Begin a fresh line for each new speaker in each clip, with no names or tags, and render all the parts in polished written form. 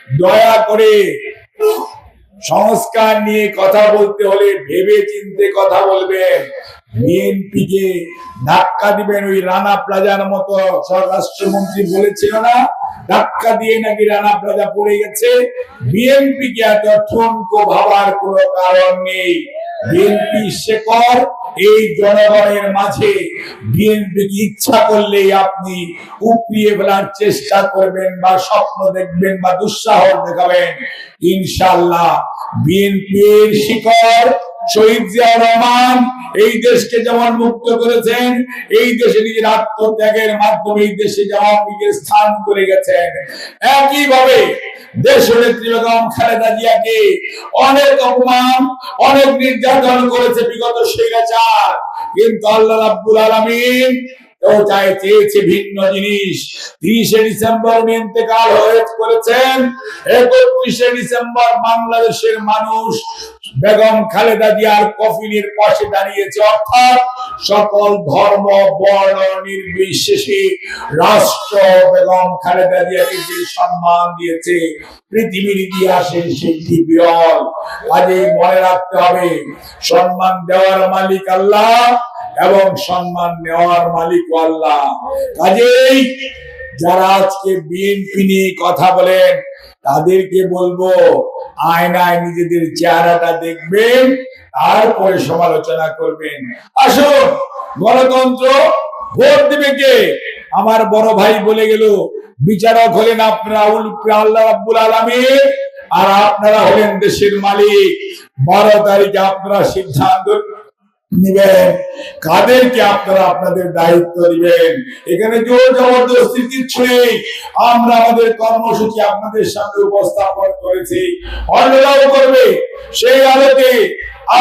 দয়া করে সংস্কার নিয়ে কথা বলতে হলে ভেবে চিন্তে কথা বলবেন। বিএনপি কে ধাক্কা দিবেন ওই রানা প্লাজার মতো স্বরাষ্ট্রমন্ত্রী বলেছিল না, ধাক্কা দিয়ে নাকি রানা প্লাজা পড়ে গেছে। বিএনপি কে এত ঠুনকো ভাবার কোনো কারণ নেই। বিএনপি শেকড় এই জনগণের মাঝে। বিএনপি কি ইচ্ছা করলেই আপনি উপড়িয়ে ফেলার চেষ্টা করবেন বা স্বপ্ন দেখবেন বা দুঃসাহস দেখাবেন, ইনশাআল্লাহ বিএনপির শিকড় শহীদ জিয়াউর রহমান এই দেশকে যেমন মুক্ত করেছেন, এই দেশে নিজের আত্মত্যাগের মাধ্যমে এই দেশে যেমন নিজের স্থান করে গেছেন, একইভাবে দেশনেত্রী বেগম খালেদা জিয়াকে অনেক অপমান, অনেক নির্যাতন করেছে বিগত স্বৈরাচার, কিন্তু আল্লাহ রাব্বুল আলামিন চেয়েছে ভিন্ন জিনিস। 30 ডিসেম্বর ইন্তেকাল করেছেন, 31 ডিসেম্বর বাংলাদেশের মানুষ বেগম খালেদা জিয়ার কফিনের পাশে দাঁড়িয়েছে, অর্থাৎ সকল ধর্ম বর্ণ নির্বিশেষে রাষ্ট্র বেগম খালেদা জিয়াকে যে সম্মান দিয়েছে পৃথিবীর ইতিহাসে সেটি বিরল। কাজেই মনে রাখতে হবে, সম্মান দেওয়ার মালিক আল্লাহ এবং সম্মান নেওয়ার মালিক আল্লাহ। কাজেই যারা আজকে বিএনপি নিয়ে কথা বলেন তাদেরকে বলবো, আয়নায় নিজেদের চেহারাটা দেখবেন, তারপরে সমালোচনা করবেন। আসুন, গণতন্ত্র, ভোট দিবে কে? আমার বড় ভাই বলে গেল, বিচারক হলেন আপনারা আল্লাহ রাব্বুল আলামিন, আর আপনারা হলেন দেশের মালিক। 12 তারিখে আপনারা সিদ্ধান্ত নিবেন কাদেরকে আপনারা আপনাদের দায়িত্ব দিবেন। এখানে জোর জবরদস্তি কিচ্ছু নেই। আমরা আমাদের কর্মসূচি আপনাদের সামনে উপস্থাপন করেছি, অন্যরাও করবে, সেই আলোকে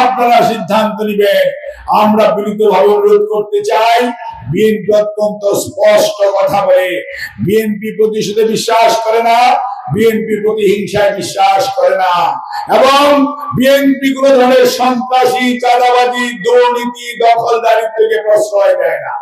আপনারা সিদ্ধান্ত নিবেন। আমরা বিনীতভাবে অনুরোধ করতে চাই, বিএনপি অত্যন্ত স্পষ্ট কথা বলে, বিএনপি প্রতিশোধে বিশ্বাস করে না, বিএনপি প্রতিহিংসায় বিশ্বাস করে না, এবং বিএনপি কোন ধরনের সন্ত্রাসী, চাঁদাবাজি, দুর্নীতি, দখলদারিত্বকে প্রশ্রয় দেয় না।